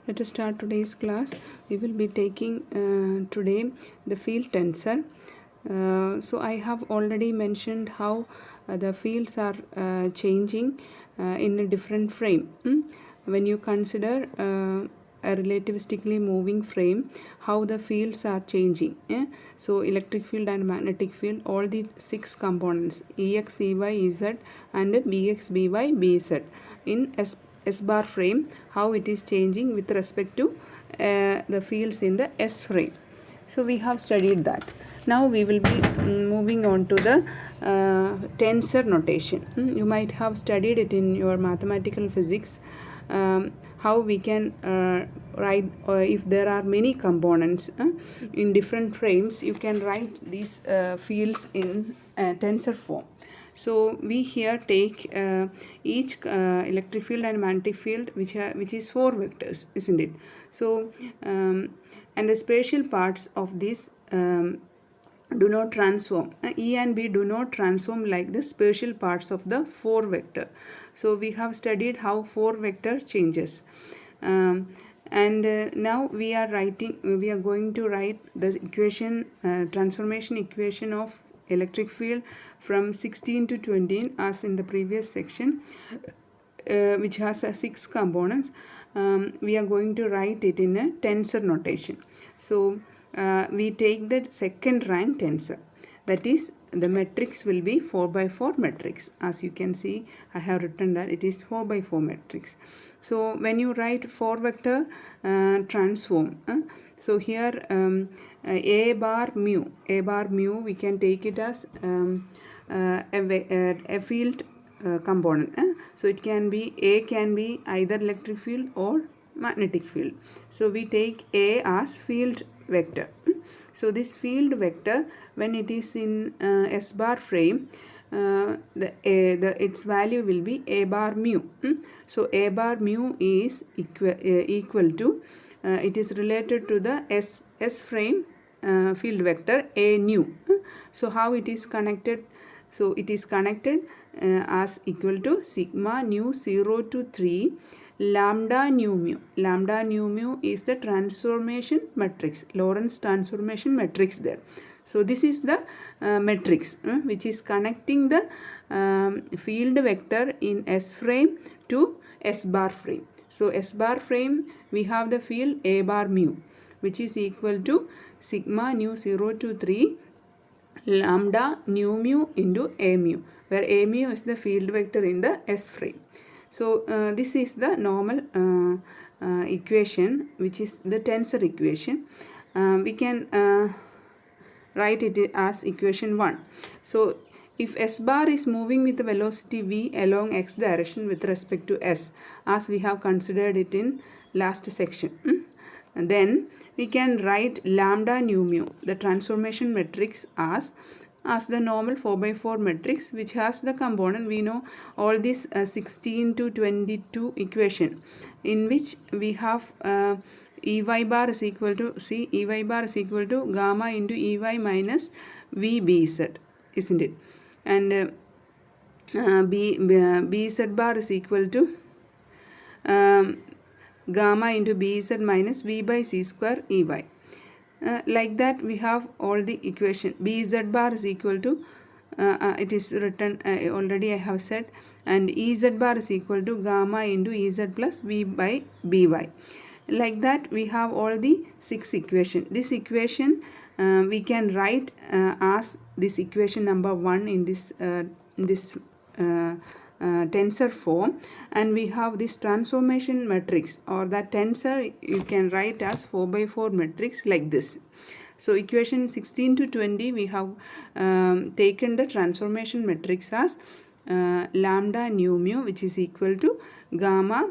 Let us start today's class. We will be taking today the field tensor. So I have already mentioned how the fields are changing in a different frame. When you consider a relativistically moving frame, how the fields are changing. So electric field and magnetic field, all the 6 components Ex, Ey, Ez and Bx, By, Bz in S bar frame, how it is changing with respect to the fields in the S frame. So we have studied that. Now we will be moving on to the tensor notation. You might have studied it in your mathematical physics. How we can write if there are many components in different frames, you can write these fields in tensor form. So we here take each electric field and magnetic field which is 4 vectors, isn't it? So and the spatial parts of this do not transform. E and B do not transform like the spatial parts of the 4 vector. So we have studied how 4 vector changes. And now we are going to write the equation, transformation equation of electric field from 16 to 20 as in the previous section, which has 6 components. We are going to write it in a tensor notation. So we take the second rank tensor, that is the matrix will be 4 by 4 matrix. As you can see, I have written that it is 4 by 4 matrix. So when you write 4 vector transform, so here a bar mu we can take it as a field component. So it can be either electric field or magnetic field. So we take A as field vector. So this field vector, when it is in S bar frame, its value will be A bar mu. So A bar mu is equal to, it is related to the S frame field vector A nu. So how it is connected? So it is connected as equal to sigma nu 0 to 3 lambda nu mu. Lambda nu mu is the transformation matrix, Lorentz transformation matrix there. So this is the matrix which is connecting the field vector in S frame to S bar frame. So S bar frame, we have the field A bar mu, which is equal to sigma nu 0 to 3 lambda nu mu into A mu, where A mu is the field vector in the S frame. So this is the normal equation, which is the tensor equation. We can write it as equation 1. So if S bar is moving with the velocity v along x direction with respect to S, as we have considered it in last section, then we can write lambda nu mu, the transformation matrix, as the normal 4 by 4 matrix, which has the component, we know all this 16 to 22 equation, in which we have Ey bar is equal to Ey bar is equal to gamma into Ey minus Vbz, isn't it? And Bz bar is equal to gamma into Bz minus V by C square Ey. Like that we have all the equation. Bz bar is equal to, it is written already I have said, and Ez bar is equal to gamma into Ez plus V by By. Like that we have all the 6 equation. This equation we can write as this equation number 1 in this tensor form, and we have this transformation matrix, or that tensor you can write as 4 by 4 matrix like this. So equation 16 to 20 we have taken the transformation matrix as lambda nu mu, which is equal to gamma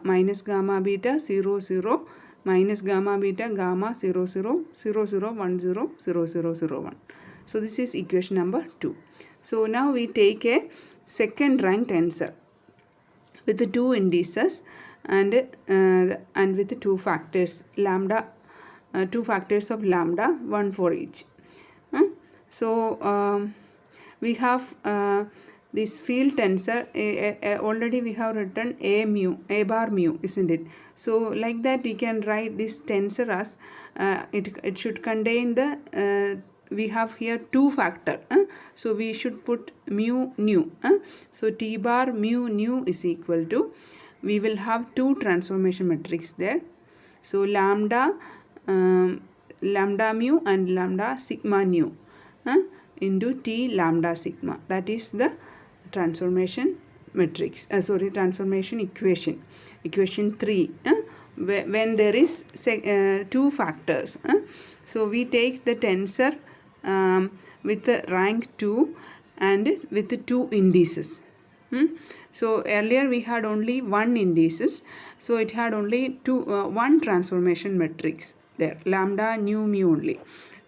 minus gamma beta 0 0 minus gamma beta gamma 0 0 0 0 1 0 0 0 0 1. So this is equation number 2. So now we take a second rank tensor with the 2 indices and with the 2 factors lambda, 2 factors of lambda, 1 for each. So we have this field tensor, already we have written a bar mu, isn't it? So like that we can write this tensor as it should contain the we have here two factor, so we should put mu nu. So T bar mu nu is equal to, we will have two transformation matrix there. So lambda mu and lambda sigma nu into T lambda sigma. That is the transformation matrix, transformation equation. Equation 3, when there is two factors. So we take the tensor with the rank 2 and with the two indices. So earlier we had only one indices, so it had only one transformation matrix there, lambda nu mu only.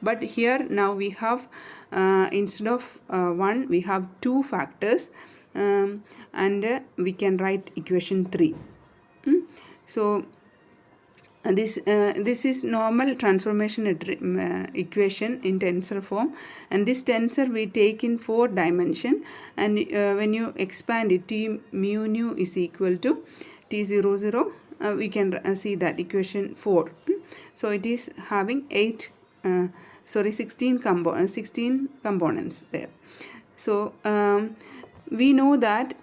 But here now we have instead of one, we have two factors, and we can write equation 3. So this is normal transformation equation in tensor form, and this tensor we take in 4 dimension, and when you expand it, T mu nu is equal to T00, we can see that equation 4. So it is having 16 components there. So we know that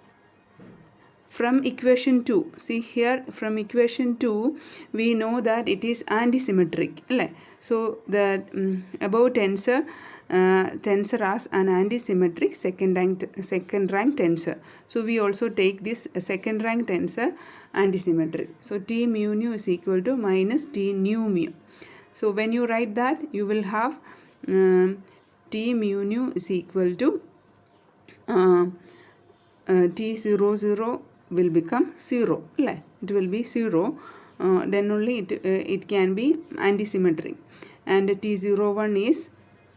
from equation 2, see here, from equation 2 we know that it is antisymmetric. So the above tensor as an antisymmetric second rank tensor. So we also take this second rank tensor antisymmetric. So T mu nu is equal to minus T nu mu. So when you write that, you will have T mu nu is equal to T00 will become 0. It will be 0. Then only it can be antisymmetric. And T01 is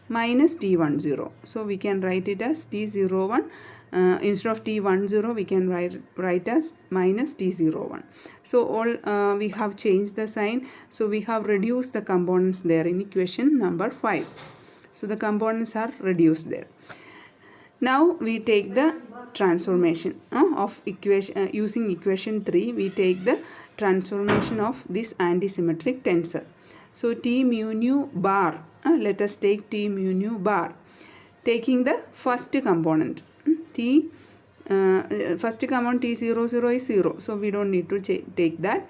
minus T10. So we can write it as T01. Instead of T10, we can write as minus T01. So all we have changed the sign. So we have reduced the components there in equation number 5. So the components are reduced there. Now we take the transformation of equation using equation 3. We take the transformation of this antisymmetric tensor. So T mu nu bar. Let us take T mu nu bar. Taking the first component. First component T00 is 0. So we don't need to take that.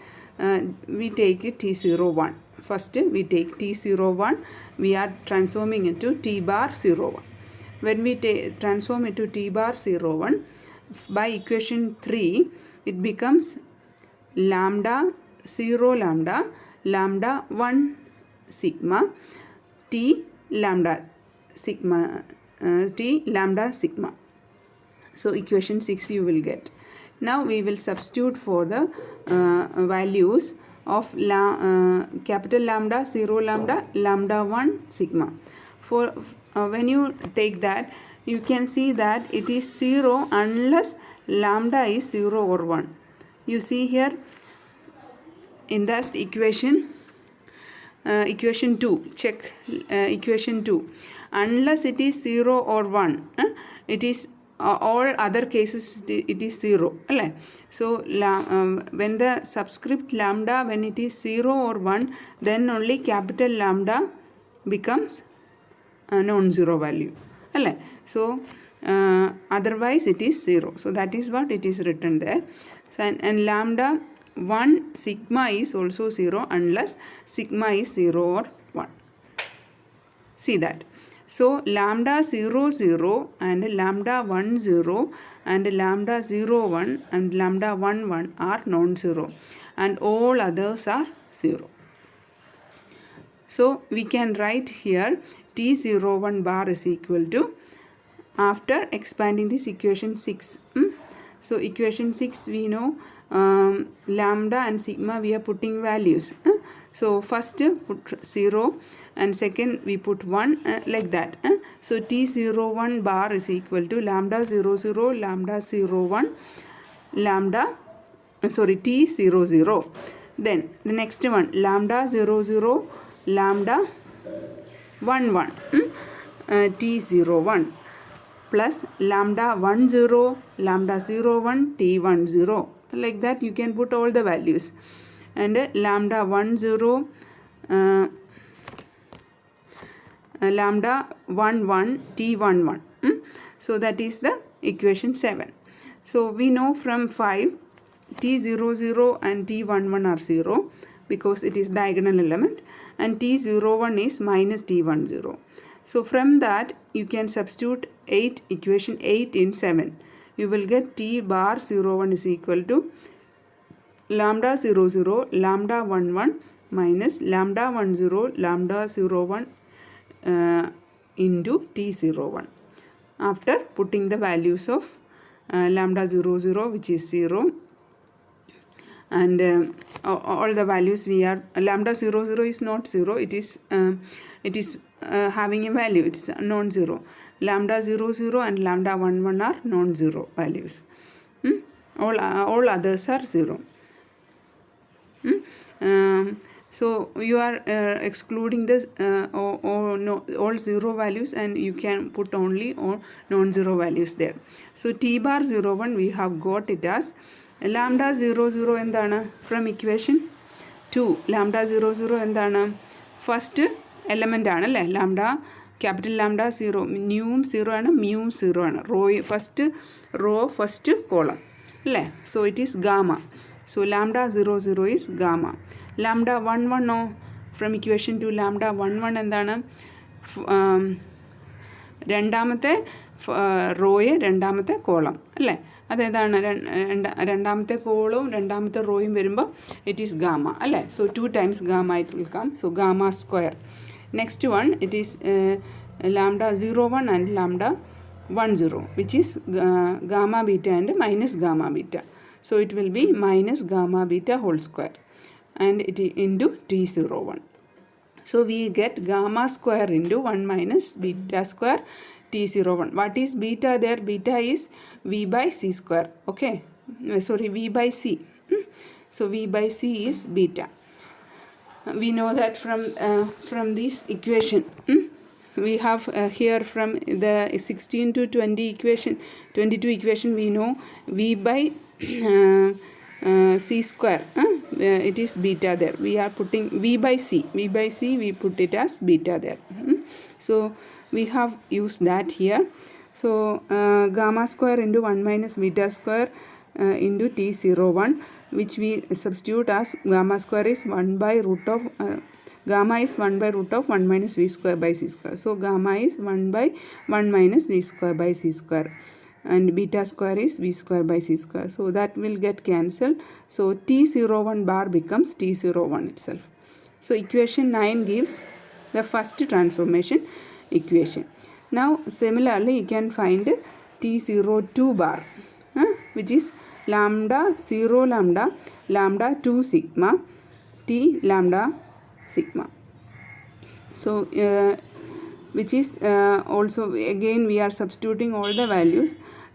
We take it T01. First we take T01. We are transforming into T bar 01. When we transform it to T bar 01, by equation 3, it becomes lambda 0 lambda, lambda 1 sigma, T lambda sigma, T lambda sigma. So equation 6 you will get. Now we will substitute for the values of capital lambda 0 lambda, lambda 1 sigma. For when you take that, you can see that it is 0 unless lambda is 0 or 1. You see here in that equation, equation 2, check equation 2. Unless it is 0 or 1, it is all other cases it is 0. So when the subscript lambda, when it is 0 or 1, then only capital lambda becomes a non-zero value. So otherwise it is 0. So that is what it is written there. So, and lambda 1 sigma is also 0 unless sigma is 0 or 1. See that. So lambda 0 0 and lambda 1 0 and lambda 0 1 and lambda 1 1 are non-zero, and all others are 0. So we can write here T01 bar is equal to, after expanding this equation 6. So equation 6 we know lambda and sigma we are putting values. So first put 0 and second we put 1 like that. So T01 bar is equal to lambda 0 0 lambda 0 1 lambda T0 0. Then the next one lambda 0 0 lambda 1 1 T01. plus lambda 1 0, lambda 0 1, t 1 0. Like that you can put all the values. And lambda 1 0, lambda 1 1, t 1 1. So that is the equation 7. So we know from 5 t 0 0 and t 1 1 are 0 because it is diagonal element, and t 0 1 is minus t 1 0. So from that you can substitute equation 8 in 7. You will get t bar 0 1 is equal to lambda 0 0 lambda 1 1 minus lambda 1 0 lambda 0 1 into t 0 1. After putting the values of lambda 0 0, which is 0, and all the values we are, lambda 0 0 is not 0, it is having a value, it's non-zero. Lambda 0 0 and lambda 1 1 are non-zero values. All others are 0. So you are excluding this all 0 values, and you can put only all non-zero values there. So t bar 0 1 we have got it as lambda 0 0 endana from equation 2. Lambda 0 0 endana first element aanalle, lambda capital lambda 0, num 0 ആണ്, mu 0 ആണ്, first row first column alle. So it is gamma. So lambda 0 0 is gamma. Lambda 1 1 from equation 2, lambda 1 1 എന്താണ്, രണ്ടാമത്തെ റോയെ രണ്ടാമത്തെ column അല്ലേ, അതേതാണ് രണ്ടാമത്തെ കോളവും രണ്ടാമത്തെ റോയും വരുമ്പോൾ ഇറ്റ് ഈസ് ഗാമ അല്ലേ. So 2 times gamma it will come. So gamma square. Next one, it is lambda 0 1 and lambda 1 0, which is gamma beta and minus gamma beta. So it will be minus gamma beta whole square and it into t 0 1. So we get gamma square into 1 minus beta square t 0 1. What is beta there? Beta is v by c square. Okay, sorry, v by c. So v by c is beta. We know that from this equation. We have here from the 16 to 20 equation, 22 equation, we know v by c square. It is beta there. We are putting v by c. We put it as beta there. So we have used that here. So gamma square into 1 minus beta square into t 0 1, which we substitute as gamma square is 1 by root of gamma is 1 by root of 1 minus v square by c square. So gamma is 1 by 1 minus v square by c square, and beta square is v square by c square. So that will get cancelled. So t 0 1 bar becomes t 0 1 itself. So equation 9 gives the first transformation equation. Now similarly you can find t 0 2 bar, which is lambda 0 lambda lambda 2 sigma t lambda sigma. So which is also again we are substituting all the values.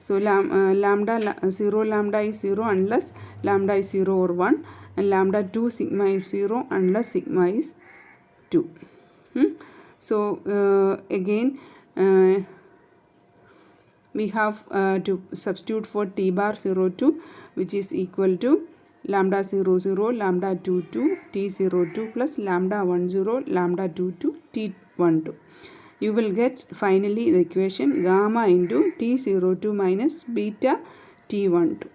So lambda 0 lambda is 0 unless lambda is 0 or 1, and lambda 2 sigma is 0 unless sigma is 2. So again we have to substitute for t bar 0 2, which is equal to lambda 0 0 lambda 2 2 t 0 2 plus lambda 1 0 lambda 2 2 t 1 2. You will get finally the equation gamma into t 0 2 minus beta t 1 2.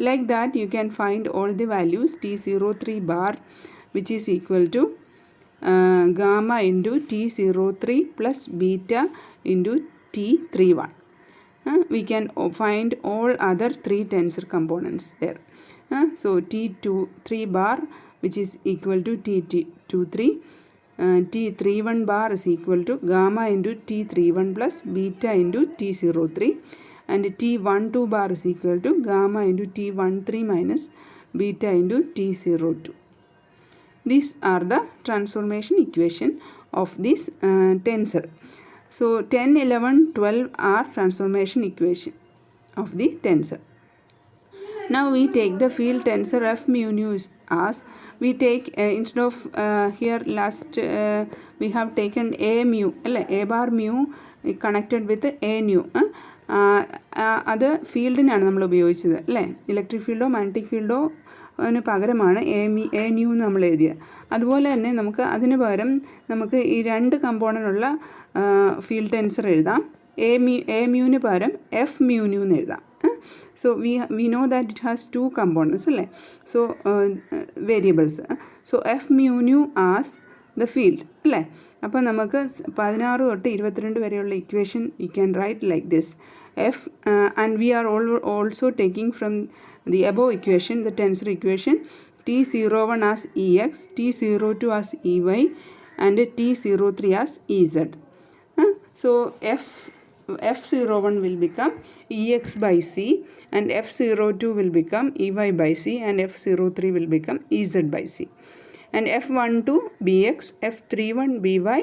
Like that you can find all the values. T 0 3 bar, which is equal to gamma into t 0 3 plus beta into t 3 1. We can find all other 3 tensor components there. So t 2 3 bar, which is equal to t 2 3, t 3 1 bar is equal to gamma into t 3 1 plus beta into t 0 3, and t 1 2 bar is equal to gamma into t 1 3 minus beta into t 0 2. These are the transformation equation of this tensor. So 10 11 12 are transformation equation of the tensor. Now we take the field tensor f mu nu as we take instead of here last we have taken a mu, a bar mu connected with a new. അത് ഫീൽഡിനാണ് നമ്മൾ ഉപയോഗിച്ചത് അല്ലേ. Electric ഫീൽഡോ magnetic ഫീൽഡോ അതിന് പകരമാണ് A new എന്ന് നമ്മൾ എഴുതിയത്. അതുപോലെ തന്നെ നമുക്ക് അതിന് പകരം നമുക്ക് ഈ രണ്ട് കമ്പോണൻ്റ് ഉള്ള ഫീൽഡ് ടെൻസർ എഴുതാം. എ മ്യൂവിന് പകരം എഫ് മ്യൂ ന്യൂ എന്ന് എഴുതാം. So we know that it has two components അല്ലേ. So variables. So f mu nu as the field അല്ലേ. അപ്പോൾ നമുക്ക് 16 തൊട്ട് 22 വരെയുള്ള equation you can write like this. And we are also taking from the above equation, the tensor equation, T01 as Ex, T02 as Ey and T03 as Ez. So F01 will become Ex by C and F02 will become Ey by C and F03 will become Ez by C. And F12 Bx, F31 By,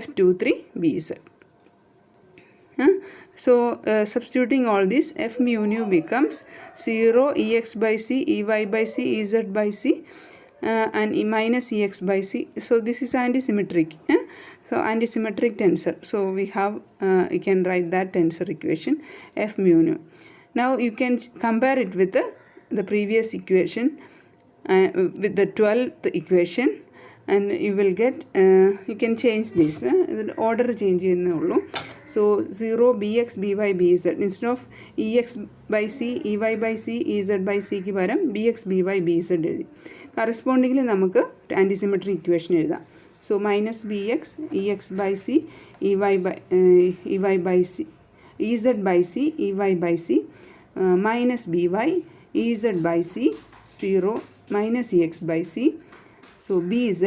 F23 Bz. So substituting all this, F mu nu becomes 0 Ex by C, Ey by C, Ez by C and minus Ex by C. So this is antisymmetric. So antisymmetric tensor. So we have, you can write that tensor equation F mu nu. Now you can compare it with the previous equation, with the 12th equation, and you will get, you can change this, order change ചെയ്യുന്നുള്ളൂ. So 0 Bx By Bz instead of Ex by C, Ey by C, Ez by C ക്ക് പകരം Bx By Bz എഴുതി. കറസ്പോണ്ടിങ്ങിൽ നമുക്ക് ആൻറ്റിസിമെട്രിക് equation എഴുതാം. So minus Bx, Ex by C, Ey by C, Ez by C, Ey by C, minus By, Ez by C, 0, minus Ex by C. So Bz,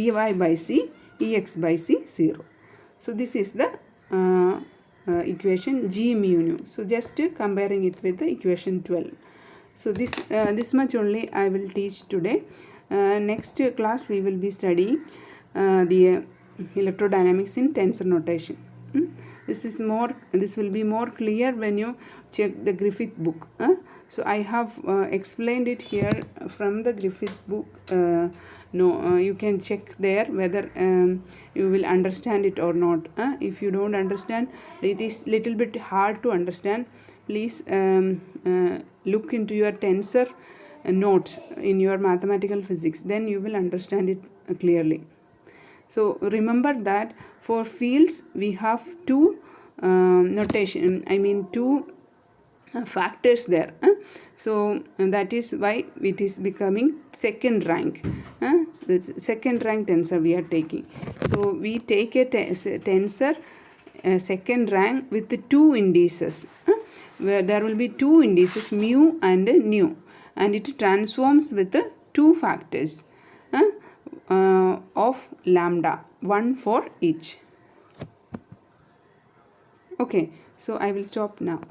Ey by C, Ex by C, 0. So this is the equation G mu nu. So just comparing it with the equation 12. So this much only I will teach today. Next class we will be studying the electrodynamics in tensor notation. This will be more clear when you check the Griffith book. So I have explained it here from the Griffith book. You can check there whether you will understand it or not. If you don't understand, it is little bit hard to understand. Please look into your tensor notes in your mathematical physics, then you will understand it clearly. So remember that for fields we have two factors there. So that is why it is becoming second rank. The second rank tensor we are taking. So we take a tensor second rank with the two indices, where there will be two indices mu and nu, and it transforms with the two factors of lambda, one for each. Okay, so I will stop now.